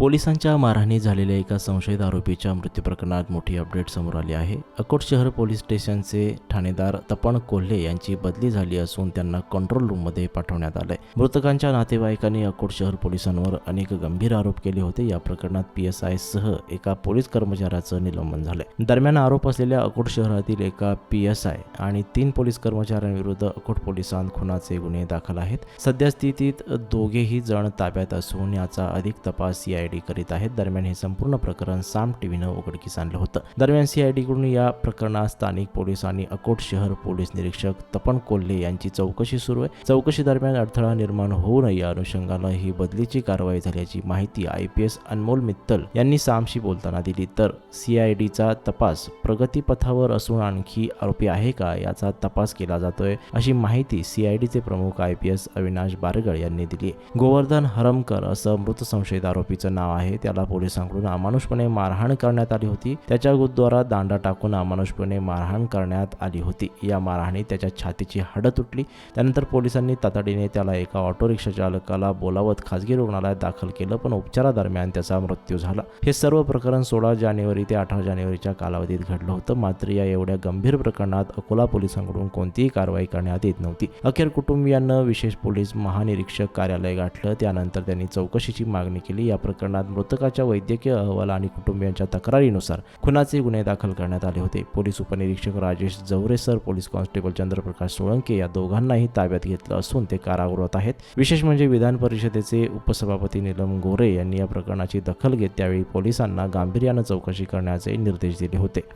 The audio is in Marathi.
पोलिसांच्या मारहाणीत झालेल्या एका संशयित आरोपीच्या मृत्यू प्रकरणात मोठी अपडेट समोर आली आहे। अकोट शहर पोलीस स्टेशनचे ठाणेदार तपन कोल्हे यांची बदली झाली असून त्यांना कंट्रोल रूममध्ये पाठवण्यात आले। मृतकांच्या नातेवाईकांनी अकोट शहर पोलिसांवर अनेक गंभीर आरोप केले होते। या प्रकरणात PSI सह एका पोलीस कर्मचाऱ्याचं निलंबन झाले। दरम्यान आरोप असलेल्या अकोट शहरातील एका PSI आणि 3 पोलीस कर्मचाऱ्यांविरुद्ध अकोट पोलिसांत खुनाचे गुन्हे दाखल आहेत। सध्या स्थितीत दोघेही जण ताब्यात असून याचा अधिक तपास CID करीत आहेत। दरम्यान हे संपूर्ण प्रकरण साम टीव्हीनं उघडकीस आणलं होतं। दरम्यान CID कडून या प्रकरणात स्थानिक पोलीस आणि अकोट शहर पोलीस निरीक्षक तपन कोल्हे यांची चौकशी सुरू आहे। चौकशी दरम्यान अडथळा निर्माण होऊ नये या अनुषंगानं ही बदलीची कारवाई झाल्याची माहिती IPS अनमोल मित्तल यांनी सामशी बोलताना दिली। तर CIDचा तपास प्रगतीपथावर असून आणखी आरोपी आहे का याचा तपास केला जातोय, अशी माहिती CIDचे प्रमुख IPS अविनाश बारगळ यांनी दिली। गोवर्धन हरमकर असं मृत संशयित आरोपीचं नाव आहे। त्याला पोलिसांकडून अमानुषपणे मारहाण करण्यात आली होती। त्याच्या गुरुद्वारा दांडा टाकून अमानुषपणे मारहाण करण्यात आली होती। या मारहाणीत त्याच्या छातीची हाडं तुटली। त्यानंतर पोलिसांनी तातडीने त्याला एका ऑटो रिक्षा चालकाला बोलावत खासगी रुग्णालयात दाखल केलं, पण उपचारादरम्यान त्याचा मृत्यू झाला। हे सर्व प्रकरण 16 जानेवारी ते 18 जानेवारीच्या कालावधीत घडलं होतं। मात्र या एवढ्या गंभीर प्रकरणात अकोला पोलिसांकडून कोणतीही कारवाई करण्यात येत नव्हती। अखेर कुटुंबियांना विशेष पोलीस महानिरीक्षक कार्यालय गाठलं। त्यानंतर त्यांनी चौकशीची मागणी केली। या प्रकरणात मृतकाच्या वैद्यकीय अहवाल आणि कुटुंबियांच्या तक्रारीनुसार खुनाचे गुन्हे दाखल करण्यात आले होते। पोलीस उपनिरीक्षक राजेश जवरेसर, पोलीस कॉन्स्टेबल चंद्रप्रकाश सोळंके या दोघांनाही ताब्यात घेतलं असून ते कारागृहात आहेत। विशेष म्हणजे विधान परिषदेचे उपसभापती नीलम गोरे यांनी या प्रकरणाची दखल घेत त्यावेळी पोलिसांना गांभीर्यानं चौकशी करण्याचे निर्देश दिले होते।